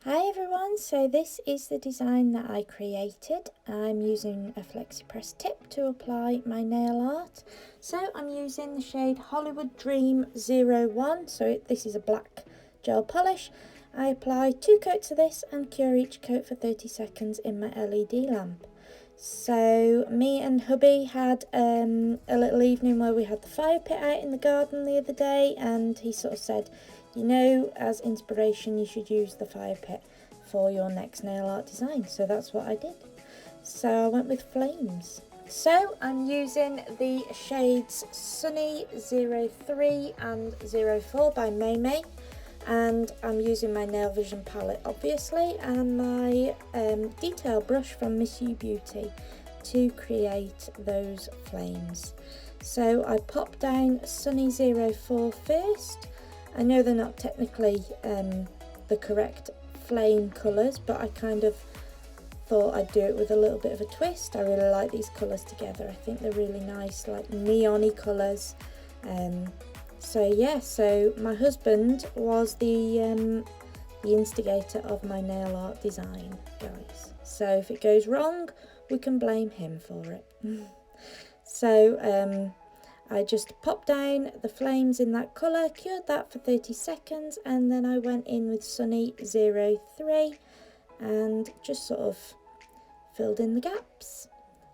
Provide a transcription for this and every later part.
Hi everyone, so this is the design that I created. I'm using a Flexi press tip to apply my nail art. So I'm using the shade Hollywood Dream 01, so this is a black gel polish. I apply 2 coats of this and cure each coat for 30 seconds in my LED lamp. So me and hubby had a little evening where we had the fire pit out in the garden the other day, and he sort of said, you know, as inspiration you should use the fire pit for your next nail art design. So that's what I did. So I went with flames. So I'm using the shades Sunny 03 and 04 by Mei Mei, and I'm using my Nail Vision palette obviously, and my detail brush from Miss You Beauty to create those flames. So I popped down Sunny 04 first. I know they're not technically the correct flame colours, but I kind of thought I'd do it with a little bit of a twist. I really like these colours together. I think they're really nice, like neon-y colours. So yeah, so my husband was the instigator of my nail art design, guys. So if it goes wrong, we can blame him for it. So I just popped down the flames in that colour, cured that for 30 seconds, and then I went in with Sunny 03 and just sort of filled in the gaps.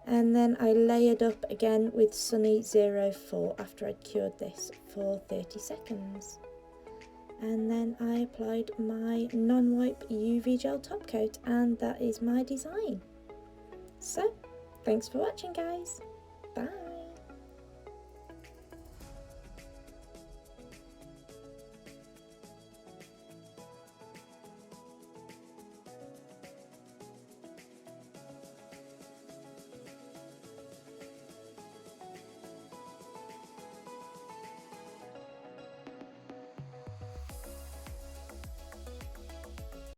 And then I layered up again with Sunny 04 after I'd cured this for 30 seconds. And then I applied my non-wipe UV gel top coat, and that is my design. So, thanks for watching, guys. Bye.